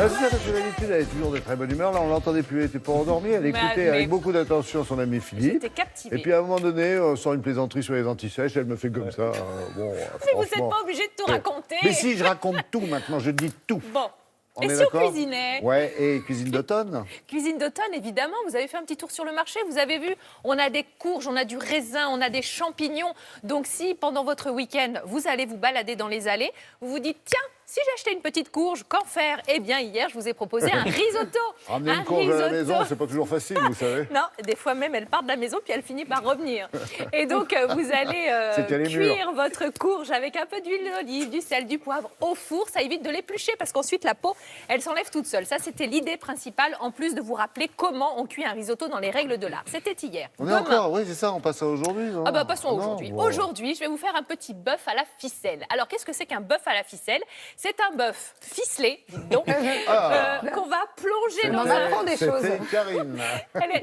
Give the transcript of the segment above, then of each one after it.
C'est ça, parce que d'habitude, elle est toujours de très bonne humeur. Là, on l'entendait plus, elle n'était pas endormie. Elle écoutait mais- avec beaucoup d'attention son ami Philippe. J'étais captivée. Et puis, à un moment donné, sans une plaisanterie sur les antisèches, elle me fait comme ça. Bon, Mais vous n'êtes franchement. pas obligé de tout raconter. Mais si, je raconte tout maintenant, je dis tout. Bon. On Et est si on d'accord cuisinait? Ouais, et cuisine d'automne. Cuisine d'automne, évidemment. Vous avez fait un petit tour sur le marché. Vous avez vu, on a des courges, on a du raisin, on a des champignons. Donc si, pendant votre week-end, vous allez vous balader dans les allées, vous vous dites, tiens, si j'achetais une petite courge, qu'en faire? Eh bien, hier, je vous ai proposé un risotto. Ramener Un une courge à la risotto. maison, c'est pas toujours facile, vous savez. Non, des fois même, elle part de la maison puis elle finit par revenir. Et donc, vous allez C'est qu'elle est cuire votre courge avec un peu d'huile d'olive, du sel, du poivre au four. Ça évite de l'éplucher parce qu'ensuite, la peau, elle s'enlève toute seule. Ça, c'était l'idée principale, en plus de vous rappeler comment on cuit un risotto dans les règles de l'art. C'était hier. On est Demain, encore, oui, c'est ça, on passe à aujourd'hui. non ah bah passons à Non, aujourd'hui. bon. Aujourd'hui, je vais vous faire un petit bœuf à la ficelle. Alors qu'est-ce que c'est qu'un bœuf à la ficelle? C'est un bœuf ficelé, dites donc, qu'on va plonger dans On un... apprend des choses. C'était Karine.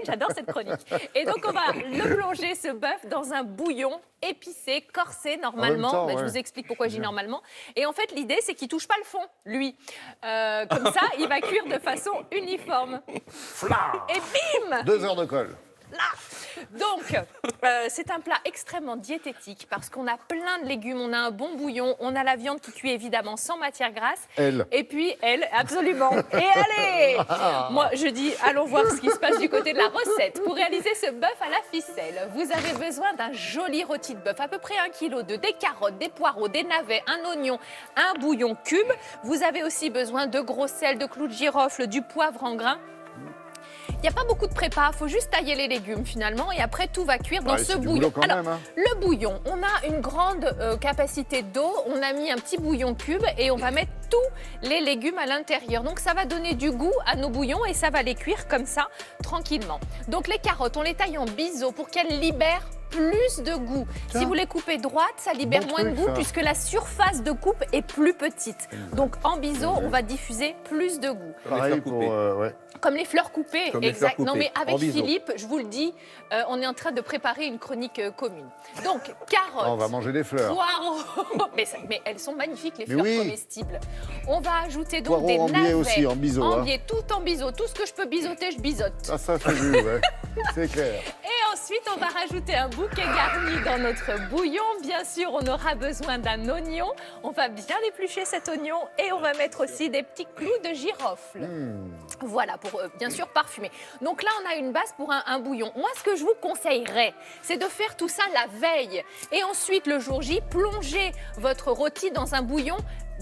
J'adore cette chronique. Et donc on va le plonger ce bœuf dans un bouillon épicé, corsé normalement. temps, Je ouais. vous explique pourquoi je dis normalement. Et en fait l'idée c'est qu'il touche pas le fond, lui. Comme ça, il va cuire de façon uniforme. Et bim! 2 heures de colle. Là. Donc, c'est un plat extrêmement diététique parce qu'on a plein de légumes, on a un bon bouillon, on a la viande qui cuit évidemment sans matière grasse. Elle. Et puis, elle, absolument. Et allez! Moi, je dis, allons voir ce qui se passe du côté de la recette. Pour réaliser ce bœuf à la ficelle, vous avez besoin d'un joli rôti de bœuf, à peu près 1 kg de des carottes, des poireaux, des navets, un oignon, un bouillon cube. Vous avez aussi besoin de gros sel, de clous de girofle, du poivre en grains. Il n'y a pas beaucoup de prépa, il faut juste tailler les légumes finalement et après tout va cuire dans Ouais, ce c'est du bouillon. boulot quand même, hein. Le bouillon, on a une grande capacité d'eau, on a mis un petit bouillon cube et on va mettre tous les légumes à l'intérieur. Donc ça va donner du goût à nos bouillons et ça va les cuire comme ça tranquillement. Donc les carottes, on les taille en biseau pour qu'elles libèrent plus de goût. Tiens. Si vous les coupez droites, ça libère Bon moins de truc, goût ça. puisque la surface de coupe est plus petite. Donc en biseau, on va diffuser plus de goût. Pareil pour. Ouais. Comme les fleurs coupées, Comme les exact. fleurs Non, mais coupées, avec en biseau. Philippe, je vous le dis, on est en train de préparer une chronique commune. Donc, carottes, On va manger des fleurs. poireaux, mais elles sont magnifiques, les Mais fleurs oui. comestibles. On va ajouter donc Poireaux des en biais navets. aussi, en biseau, En hein. biais, tout en biseau. Tout ce que je peux biseauter, je biseaute. Ah, ça, j'ai vu, ouais. C'est clair. Et ensuite, on va rajouter un bouquet garni dans notre bouillon. Bien sûr, on aura besoin d'un oignon. On va bien éplucher cet oignon et on va mettre aussi des petits clous de girofle. Voilà, pour bien sûr parfumer. Donc là, on a une base pour un bouillon. Moi, ce que je vous conseillerais, c'est de faire tout ça la veille. Et ensuite, le jour J, plonger votre rôti dans un bouillon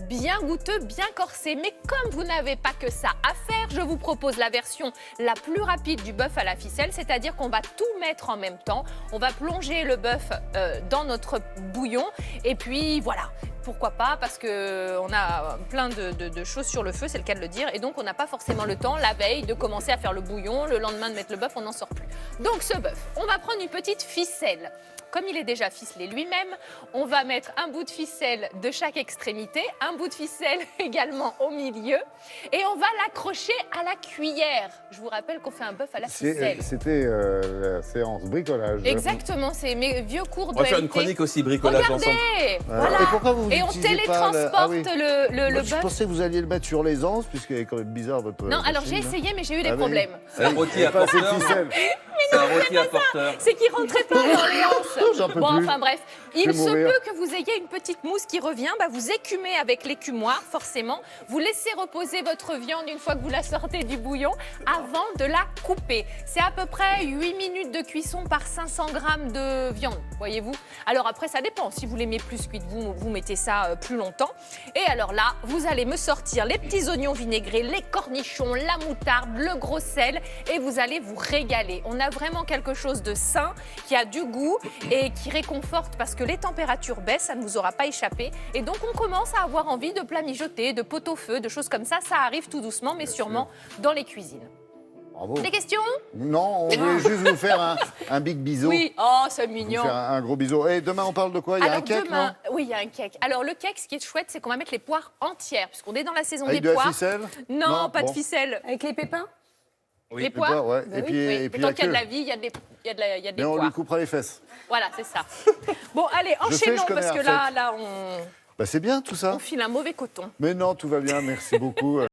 bien goûteux, bien corsé. Mais comme vous n'avez pas que ça à faire, je vous propose la version la plus rapide du bœuf à la ficelle, c'est-à-dire qu'on va tout mettre en même temps. On va plonger le bœuf dans notre bouillon et puis voilà. Pourquoi pas? Parce qu'on a plein de choses sur le feu, c'est le cas de le dire. Et donc, on n'a pas forcément le temps, la veille, de commencer à faire le bouillon. Le lendemain, de mettre le bœuf, on n'en sort plus. Donc, ce bœuf, on va prendre une petite ficelle. Comme il est déjà ficelé lui-même, on va mettre un bout de ficelle de chaque extrémité, un bout de ficelle également au milieu. Et on va l'accrocher à la cuillère. Je vous rappelle qu'on fait un bœuf à la ficelle. C'était la séance bricolage. Exactement, c'est mes vieux cours de On va faire une LT. chronique aussi, bricolage ensemble. Regardez, voilà. Et pourquoi vous Et on n'utilisez pas télétransporte Ah oui. le Moi, je bœuf. pensais que vous alliez le mettre sur les anses, puisqu'il est quand même bizarre votre. Non, alors j'ai machine, hein. essayé, mais j'ai eu des Ah oui. problèmes. C'est un rôti à Pas assez de porteur. ficelle. C'est un rôti à porteur. C'est qu'il rentrait pas dans les anses. J'en peux Bon, plus. enfin bref, Je il vais se mourir. peut que vous ayez une petite mousse qui revient. Bah, vous écumez avec l'écumoire, forcément. Vous laissez reposer votre viande une fois que vous la sortez du bouillon avant de la couper. C'est à peu près 8 minutes de cuisson par 500 grammes de viande, voyez-vous. Alors après, ça dépend. Si vous l'aimez plus cuite, vous mettez ça plus longtemps. Et alors là, vous allez me sortir les petits oignons vinaigrés, les cornichons, la moutarde, le gros sel et vous allez vous régaler. On a vraiment quelque chose de sain, qui a du goût et qui réconforte parce que les températures baissent, ça ne vous aura pas échappé. Et donc, on commence à avoir envie de plats mijotés, de pot-au-feu, de choses comme ça. Ça arrive tout doucement, mais sûrement dans les cuisines. Bravo. Des questions? Non, on voulait juste vous faire un big bisou. Oui, oh, c'est Vous mignon. faire un gros bisou. Et demain, on parle de quoi? Il y a Alors un cake, demain, oui, il y a un cake. Alors le cake, ce qui est chouette, c'est qu'on va mettre les poires entières, puisqu'on est dans la saison non? Avec des de la poires. ficelle? Non, pas bon. de ficelle. Avec les pépins? Oui. Les poires. Ouais. Bah Et oui. puis, Oui, et mais puis tant la qu'il y a de queue. la vie, il y a des Mais on lui poires. coupera les fesses. Voilà, c'est ça. Bon, allez, Je sais, enchaînons, je connais parce la que là, recette. là, Bah, c'est bien tout ça. on file un mauvais coton. Mais non, tout va bien, merci beaucoup.